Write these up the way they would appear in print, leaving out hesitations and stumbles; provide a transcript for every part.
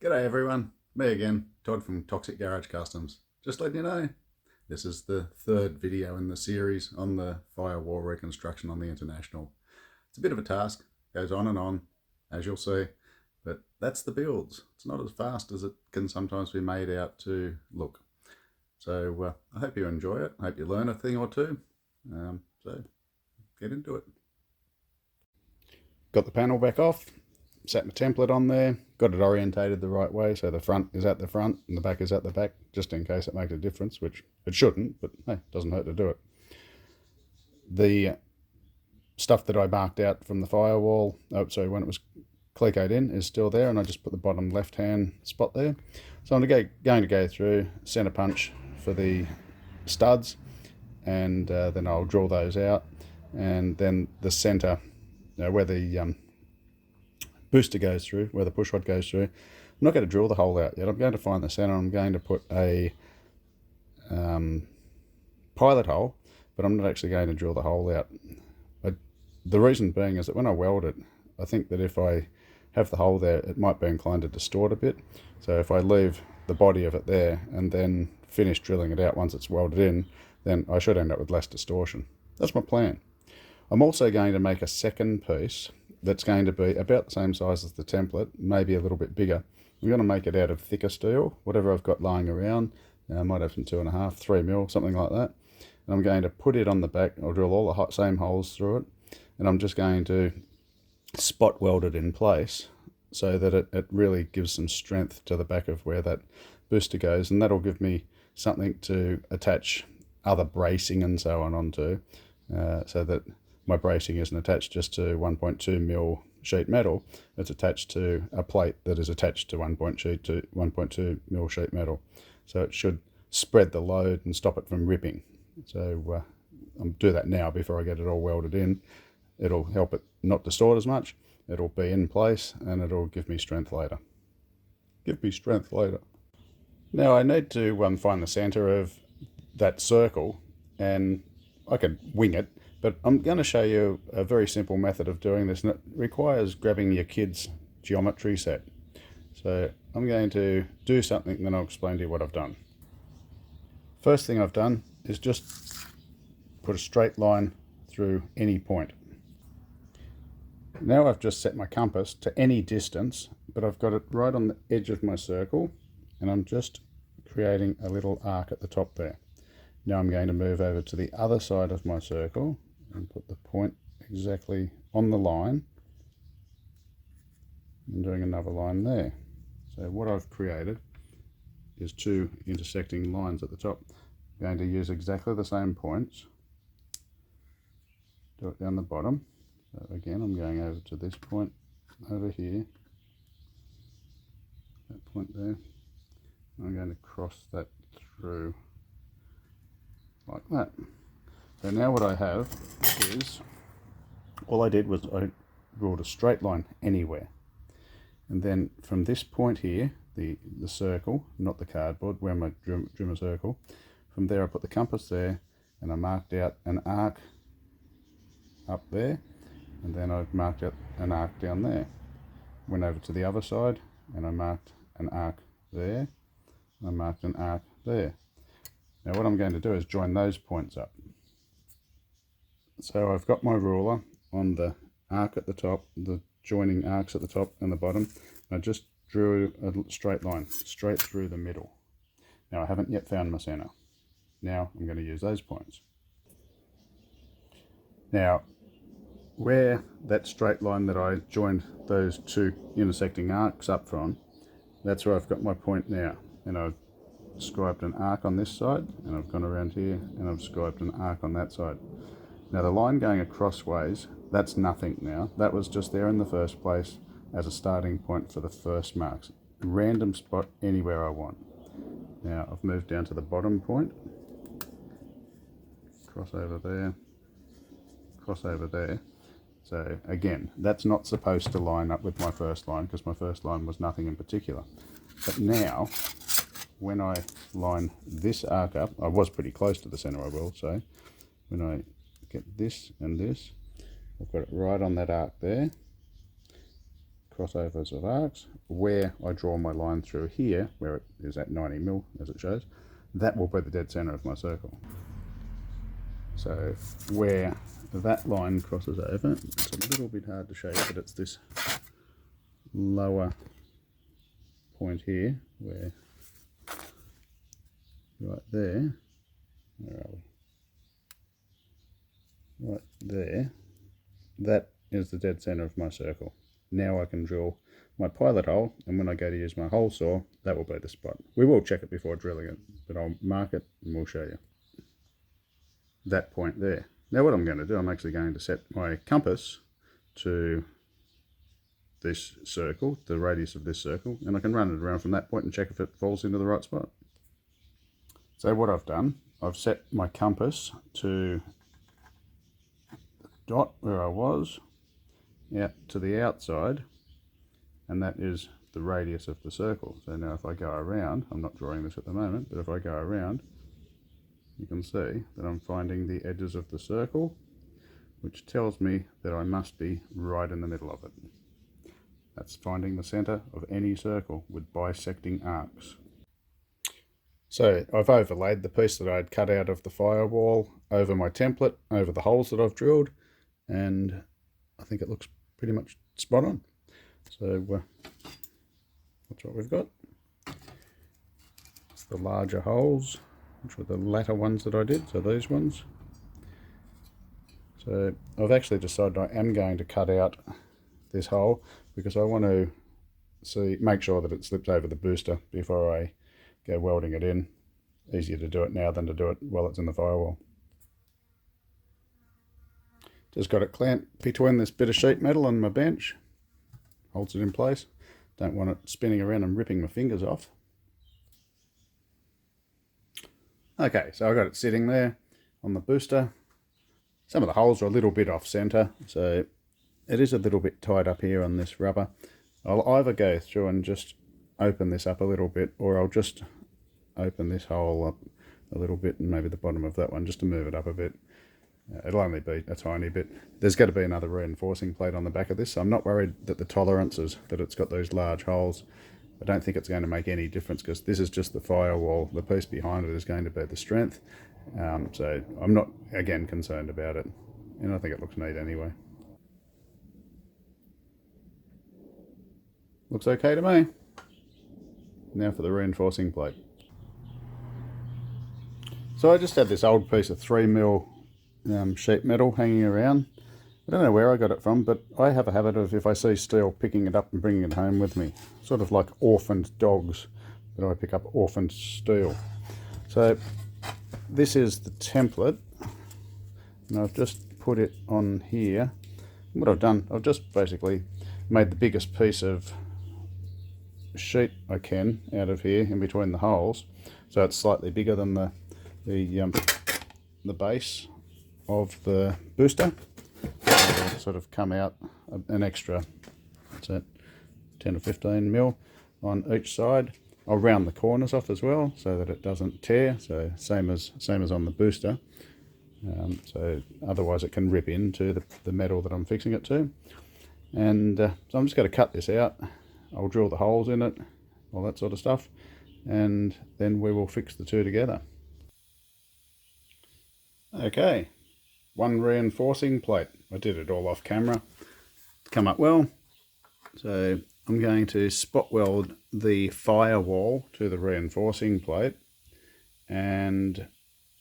G'day everyone, me again, Todd from Toxic Garage Customs. Just letting you know, this is the third video in the series on the Firewall reconstruction on the International. It's a bit of a task, goes on, as you'll see, but that's the builds. It's not as fast as it can sometimes be made out to look. So I hope you enjoy it, I hope you learn a thing or two, so get into it. Got the panel back off. Set my template on there, got it orientated the right way so the front is at the front and the back is at the back, just in case it makes a difference, which it shouldn't, but hey, doesn't hurt to do it. The stuff that I marked out from the Firewall, when it was clickoed in, is still there, and I just put the bottom left hand spot there. So I'm going to go through, center punch for the studs, and then I'll draw those out, and then the center, where the booster goes through, where the push rod goes through. I'm not going to drill the hole out yet. I'm going to find the center. I'm going to put a pilot hole, but I'm not actually going to drill the hole out. The reason being is that when I weld it, I think that if I have the hole there, it might be inclined to distort a bit. So if I leave the body of it there and then finish drilling it out once it's welded in, then I should end up with less distortion. That's my plan. I'm also going to make a second piece that's going to be about the same size as the template, maybe a little bit bigger. I'm going to make it out of thicker steel, whatever I've got lying around. I might have some 2.5, 3 mil, something like that. And I'm going to put it on the back. I'll drill all the same holes through it, and I'm just going to spot weld it in place so that it really gives some strength to the back of where that booster goes, and that'll give me something to attach other bracing and so on onto, so that my bracing isn't attached just to 1.2 mil sheet metal. It's attached to a plate that is attached to 1.2 mil sheet metal. So it should spread the load and stop it from ripping. So I'll do that now before I get it all welded in. It'll help it not distort as much. It'll be in place and it'll give me strength later. Now I need to find the center of that circle, and I could wing it. But I'm going to show you a very simple method of doing this, and it requires grabbing your kid's geometry set. So I'm going to do something, and then I'll explain to you what I've done. First thing I've done is just put a straight line through any point. Now I've just set my compass to any distance, but I've got it right on the edge of my circle, and I'm just creating a little arc at the top there. Now I'm going to move over to the other side of my circle and put the point exactly on the line, and doing another line there. So what I've created is two intersecting lines at the top. I'm going to use exactly the same points, do it down the bottom. So again, I'm going over to this point over here, that point there. I'm going to cross that through like that. So now what I have is, all I did was I drew a straight line anywhere, and then from this point here, the circle, not the cardboard, where I drew my circle, from there I put the compass there, and I marked out an arc up there, and then I've marked out an arc down there. Went over to the other side and I marked an arc there, and I marked an arc there. Now what I'm going to do is join those points up. So I've got my ruler on the arc at the top, the joining arcs at the top and the bottom. I just drew a straight line straight through the middle. Now I haven't yet found my center. Now I'm going to use those points. Now where that straight line that I joined those two intersecting arcs up from, that's where I've got my point now. And I've scribed an arc on this side, and I've gone around here and I've scribed an arc on that side. Now the line going across ways, that's nothing now. That was just there in the first place as a starting point for the first marks. Random spot anywhere I want. Now I've moved down to the bottom point, cross over there, cross over there. So again, that's not supposed to line up with my first line, because my first line was nothing in particular. But now, when I line this arc up, I was pretty close to the center, I will say. When I get this and this, I've got it right on that arc there, crossovers of arcs. Where I draw my line through here, where it is at 90mm as it shows, that will be the dead center of my circle. So where that line crosses over, it's a little bit hard to show you, but it's this lower point here, where right there, where are we? Right there, that is the dead center of my circle. Now I can drill my pilot hole, and when I go to use my hole saw, that will be the spot. We will check it before drilling it, but I'll mark it and we'll show you that point there. Now what I'm going to do, I'm actually going to set my compass to this circle, the radius of this circle, and I can run it around from that point and check if it falls into the right spot. So what I've done, I've set my compass to the dot where I was, out to the outside, and that is the radius of the circle. So now if I go around, I'm not drawing this at the moment, but if I go around, you can see that I'm finding the edges of the circle, which tells me that I must be right in the middle of it. That's finding the center of any circle with bisecting arcs. So I've overlaid the piece that I had cut out of the firewall over my template, over the holes that I've drilled, and I think it looks pretty much spot on. So that's what we've got. It's the larger holes, which were the latter ones that I did, so these ones. So I've actually decided I am going to cut out this hole because I want to make sure that it slips over the booster before I go welding it in. Easier to do it now than to do it while it's in the firewall. Just got it clamped between this bit of sheet metal and my bench. Holds it in place. Don't want it spinning around and ripping my fingers off. Okay, so I got it sitting there on the booster. Some of the holes are a little bit off center, so it is a little bit tied up here on this rubber. I'll either go through and just open this up a little bit, or I'll just open this hole up a little bit, and maybe the bottom of that one, just to move it up a bit. It'll only be a tiny bit. There's got to be another reinforcing plate on the back of this, so I'm not worried that the tolerances, that it's got those large holes. I don't think it's going to make any difference because this is just the firewall. The piece behind it is going to be the strength. So I'm not, again, concerned about it. And I think it looks neat anyway. Looks okay to me. Now for the reinforcing plate. So I just had this old piece of 3mm sheet metal hanging around. I don't know where I got it from, but I have a habit of, if I see steel, picking it up and bringing it home with me. Sort of like orphaned dogs, but I pick up orphaned steel. So this is the template, and I've just put it on here. What I've done, I've just basically made the biggest piece of sheet I can out of here in between the holes, so it's slightly bigger than the base of the booster. It'll sort of come out an extra, what's that, 10 or 15mm on each side. I'll round the corners off as well so that it doesn't tear, so same as on the booster. So otherwise it can rip into the metal that I'm fixing it to. And so I'm just going to cut this out. I'll drill the holes in it, all that sort of stuff, and then we will fix the two together. Okay, one reinforcing plate. I did it all off camera. It's come up well. So I'm going to spot weld the firewall to the reinforcing plate, and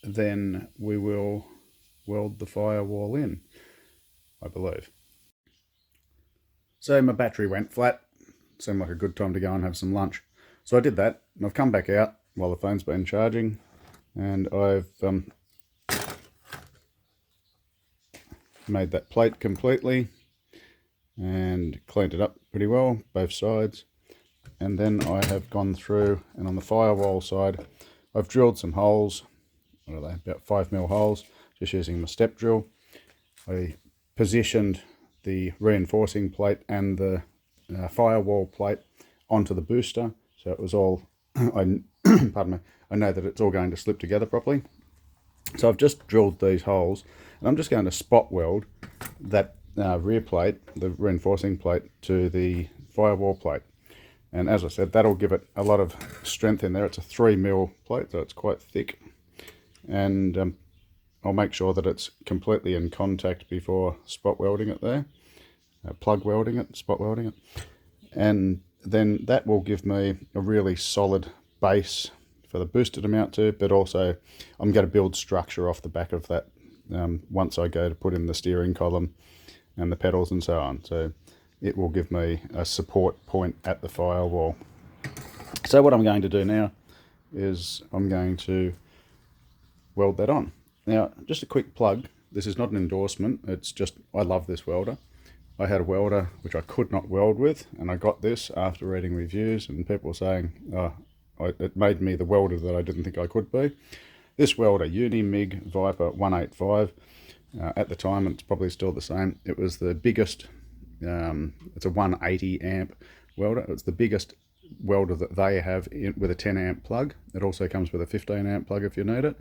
then we will weld the firewall in, I believe. So my battery went flat. Seemed like a good time to go and have some lunch. So I did that, and I've come back out while the phone's been charging, and I've made that plate completely and cleaned it up pretty well, both sides. And then I have gone through, and on the firewall side, I've drilled some holes. What are they? About 5mm holes, just using my step drill. I positioned the reinforcing plate and the firewall plate onto the booster, so it was all, pardon me, I know that it's all going to slip together properly. So I've just drilled these holes, and I'm just going to spot weld that rear plate, the reinforcing plate, to the Firewall plate. And as I said, that'll give it a lot of strength in there. It's a 3mm plate, so it's quite thick. And I'll make sure that it's completely in contact before spot welding it there. Plug welding it, spot welding it. And then that will give me a really solid base for the booster to mount to, but also I'm going to build structure off the back of that once I go to put in the steering column and the pedals and so on. So it will give me a support point at the firewall. So what I'm going to do now is I'm going to weld that on. Now, just a quick plug. This is not an endorsement. It's just, I love this welder. I had a welder which I could not weld with, and I got this after reading reviews and people were saying, it made me the welder that I didn't think I could be. This welder, Unimig Viper 185, at the time, it's probably still the same, it was the biggest, it's a 180 amp welder. It's the biggest welder that they have with a 10 amp plug. It also comes with a 15 amp plug if you need it.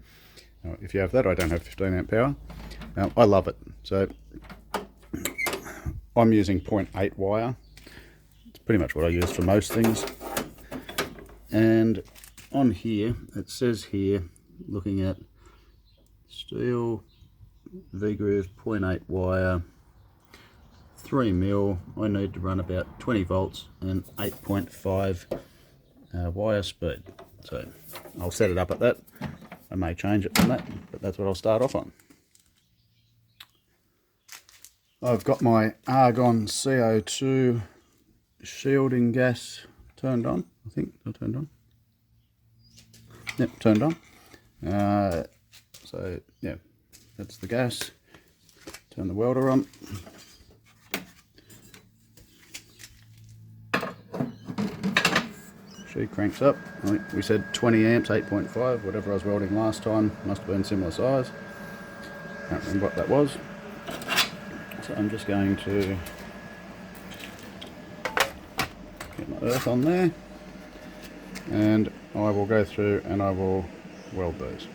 If you have that, I don't have 15 amp power. I love it. So I'm using 0.8 wire. It's pretty much what I use for most things. And on here, it says here, looking at steel, V-groove, 0.8 wire, 3mm. I need to run about 20 volts and 8.5 wire speed. So I'll set it up at that. I may change it from that, but that's what I'll start off on. I've got my argon CO2 shielding gas turned on. I think I turned on. Yep, turned on. So yeah, that's the gas. Turn the welder on. She cranks up. I think we said 20 amps, 8.5, whatever I was welding last time. Must have been similar size. Can't remember what that was. So I'm just going to get my earth on there, and I will go through and I will weld these.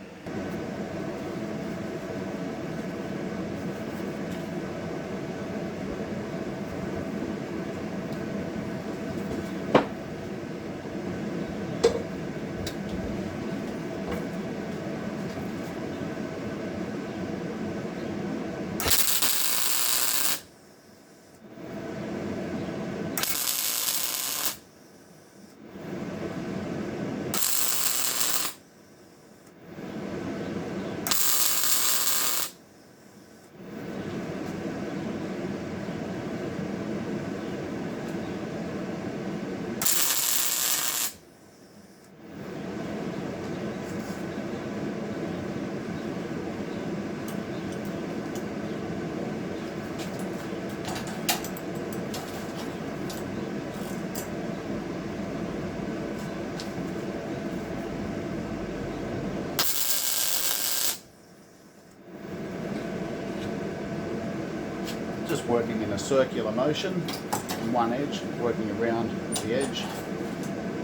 Just working in a circular motion on one edge, working around the edge,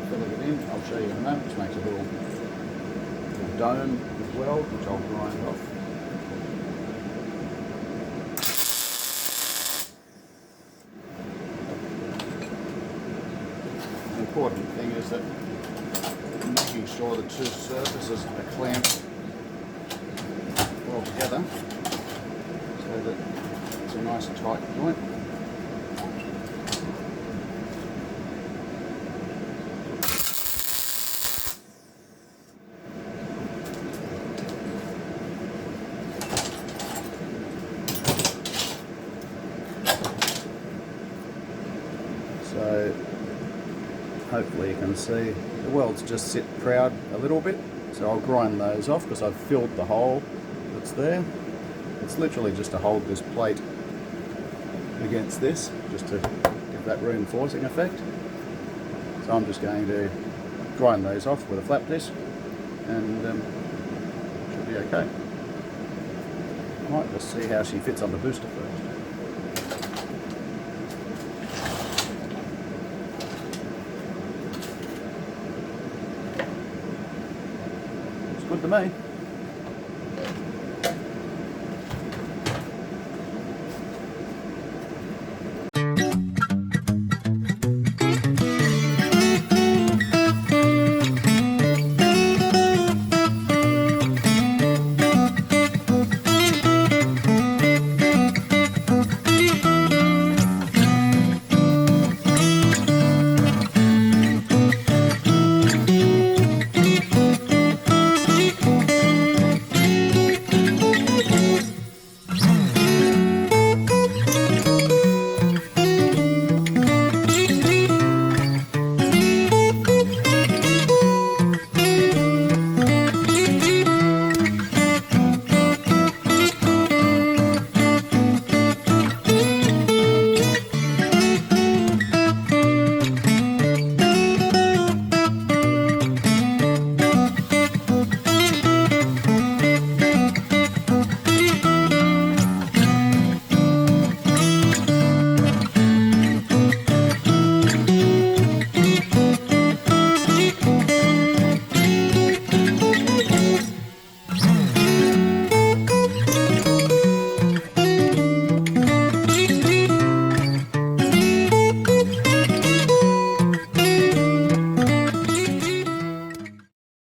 filling it in. I'll show you in a moment. Just makes a little dome as well, which I'll grind off. The important thing is that making sure the two surfaces are clamped well together so that it's a nice tight joint. So hopefully you can see the welds just sit proud a little bit. So I'll grind those off because I've filled the hole that's there. It's literally just to hold this plate against this, just to give that reinforcing effect. So I'm just going to grind those off with a flap disc and should be okay. I might just see how she fits on the booster first. It's good to me.